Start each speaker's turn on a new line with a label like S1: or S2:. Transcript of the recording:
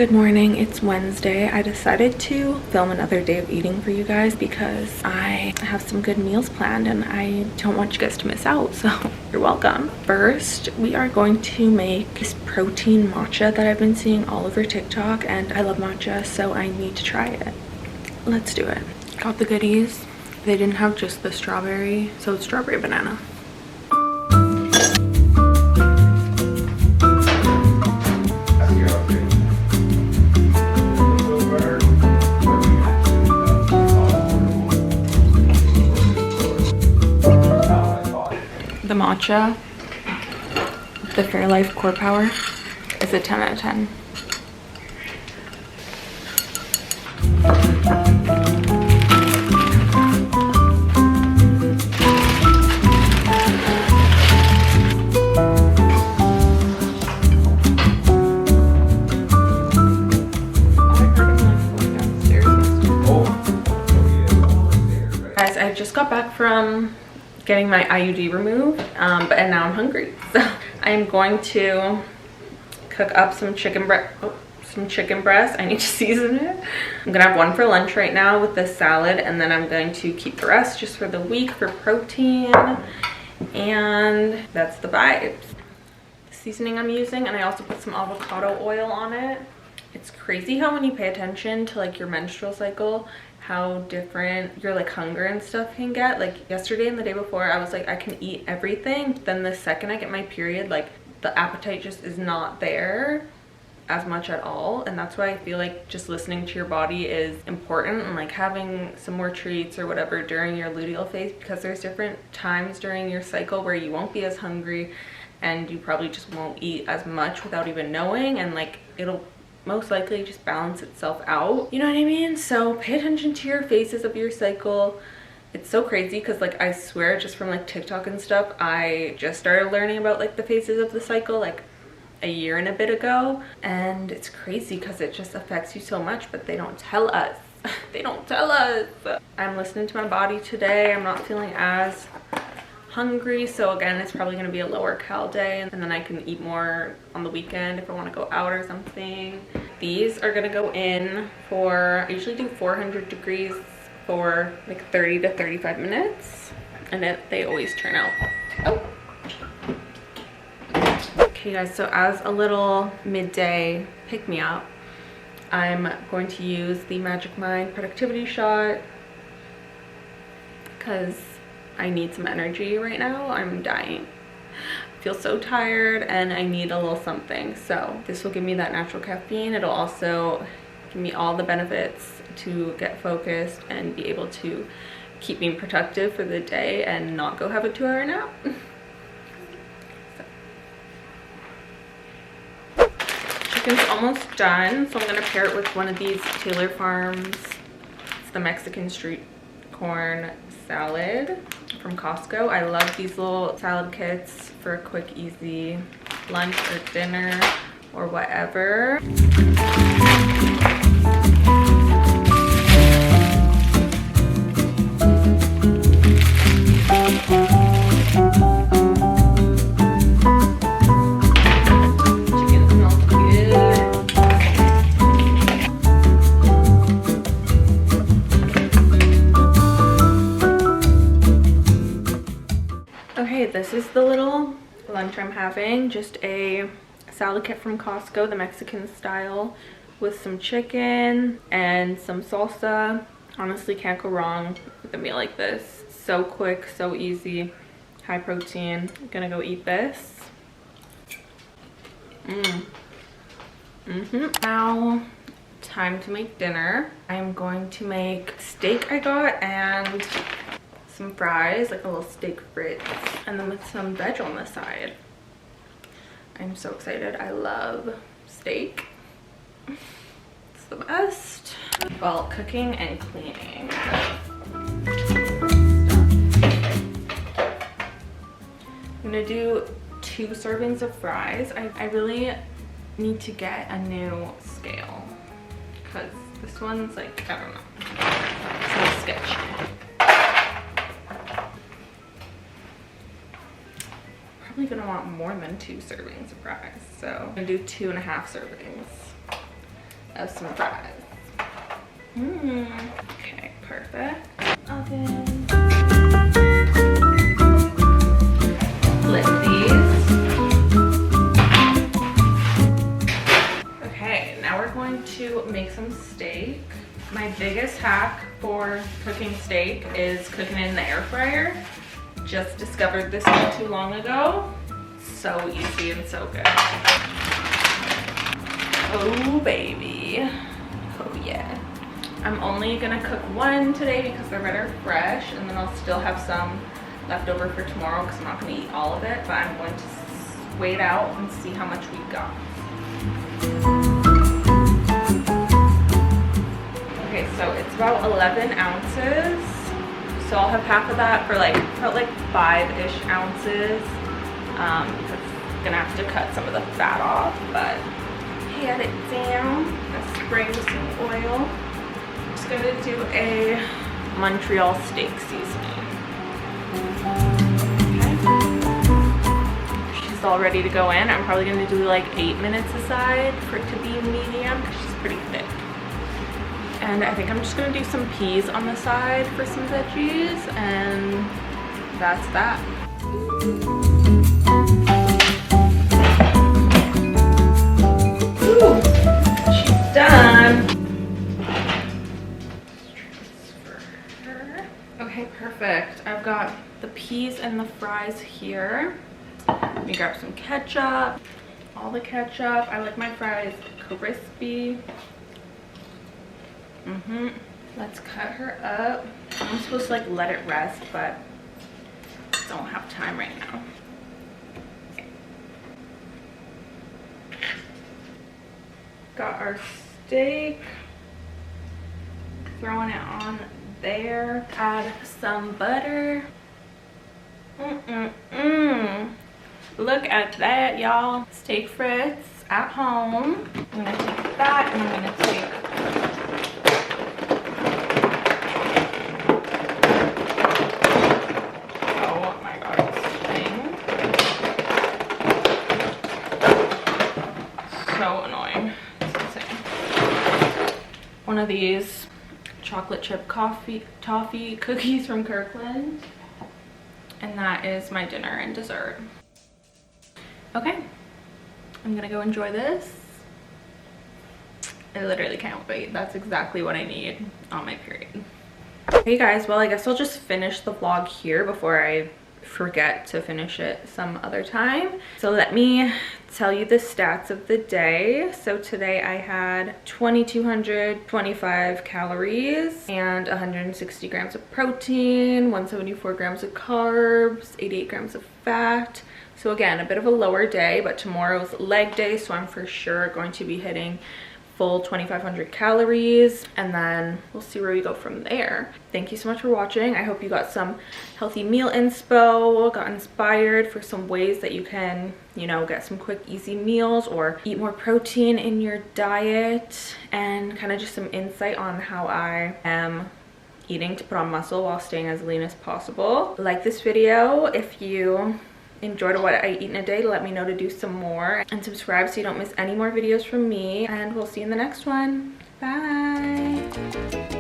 S1: Good morning, it's Wednesday. I decided to film another day of eating for you guys because I have some good meals planned and I don't want you guys to miss out, so you're welcome. First, we are going to make this protein matcha that I've been seeing all over TikTok, and I love matcha, so I need to try it. Let's do it. Got the goodies. They didn't have just the strawberry, so it's strawberry banana. The matcha, the Fairlife Core Power, is a 10 out of 10. Guys, I just got back from getting my IUD removed, and now I'm hungry, so I'm going to cook up some chicken breast. I need to season it. I'm gonna have one for lunch right now with this salad, and then I'm going to keep the rest just for the week for protein, and that's the vibes. The seasoning I'm using, and I also put some avocado oil on it. It's crazy how when you pay attention to like your menstrual cycle, how different your like hunger and stuff can get. Like yesterday and the day before, I was like, I can eat everything. Then the second I get my period, like the appetite just is not there as much at all. And that's why I feel like just listening to your body is important, and like having some more treats or whatever during your luteal phase, because there's different times during your cycle where you won't be as hungry and you probably just won't eat as much without even knowing, and like it'll most likely just balance itself out, you know what I mean? So pay attention to your phases of your cycle. It's so crazy because like I swear, just from like TikTok and stuff, I just started learning about like the phases of the cycle like a year and a bit ago, and it's crazy because it just affects you so much, but they don't tell us. They don't tell us. I'm listening to my body today. I'm not feeling as hungry, so again, it's probably going to be a lower cal day, and then I can eat more on the weekend if I want to go out or something. These are going to go in for, I usually do 400 degrees for like 30 to 35 minutes, and they always turn out. Oh, okay guys, so as a little midday pick-me-up, I'm going to use the Magic Mind productivity shot because I need some energy right now. I'm dying. I feel so tired and I need a little something. So this will give me that natural caffeine. It'll also give me all the benefits to get focused and be able to keep me productive for the day and not go have a 2-hour nap. Chicken's almost done, so I'm gonna pair it with one of these Taylor Farms. It's the Mexican street corn salad from Costco. I love these little salad kits for a quick, easy lunch or dinner or whatever. Chicken smells good. Okay, this is the little lunch I'm having. Just a salad kit from Costco, the Mexican style, with some chicken and some salsa. Honestly, can't go wrong with a meal like this. So quick, so easy, high protein. I'm gonna go eat this. Now, time to make dinner. I'm going to make steak I got and some fries, like a little steak fritz, and then with some veg on the side. I'm so excited. I love steak. It's the best. Well, cooking and cleaning. I'm gonna do 2 servings of fries. I really need to get a new scale because this one's like, I don't know, it's not sketchy. Probably gonna want more than 2 servings of fries, so I'm gonna do 2.5 servings. of some fries. Okay, perfect. Oven. Flip these. Okay, now we're going to make some steak. My biggest hack for cooking steak is cooking it in the air fryer. Just discovered this not too long ago. So easy and so good. Oh baby. Oh yeah. I'm only gonna cook one today because they're better fresh, and then I'll still have some left over for tomorrow because I'm not gonna eat all of it, but I'm going to weigh it out and see how much we got. Okay, so it's about 11 ounces. So I'll have half of that for like 5-ish ounces. Because I'm gonna have to cut some of the fat off, but pat it down. I'm gonna spray with some oil. I'm just gonna do a Montreal steak seasoning. Okay. She's all ready to go in. I'm probably gonna do like 8 minutes aside for it to be medium because she's pretty thick. And I think I'm just gonna do some peas on the side for some veggies, and that's that. Ooh, she's done. Transfer her. Okay, perfect. I've got the peas and the fries here. Let me grab some ketchup. All the ketchup. I like my fries crispy. Let's cut her up. I'm supposed to like let it rest, but don't have time right now. Got our steak. Throwing it on there. Add some butter. Look at that, y'all. Steak frites at home. I'm gonna take that and I'm gonna take one of these chocolate chip toffee cookies from Kirkland, and that is my dinner and dessert. Okay, I'm gonna go enjoy this. I literally can't wait. That's exactly what I need on my period. Hey guys, well I guess I'll just finish the vlog here before I forget to finish it some other time. So let me tell you the stats of the day. So today I had 2,225 calories and 160 grams of protein, 174 grams of carbs, 88 grams of fat. So again, a bit of a lower day, but tomorrow's leg day, so I'm for sure going to be hitting full 2,500 calories, and then we'll see where we go from there. Thank you so much for watching. I hope you got some healthy meal inspo, got inspired for some ways that you can, you know, get some quick, easy meals or eat more protein in your diet, and kind of just some insight on how I am eating to put on muscle while staying as lean as possible. Like this video if you enjoyed what I eat in a day. Let me know to do some more, and subscribe so you don't miss any more videos from me, and we'll see you in the next one. Bye.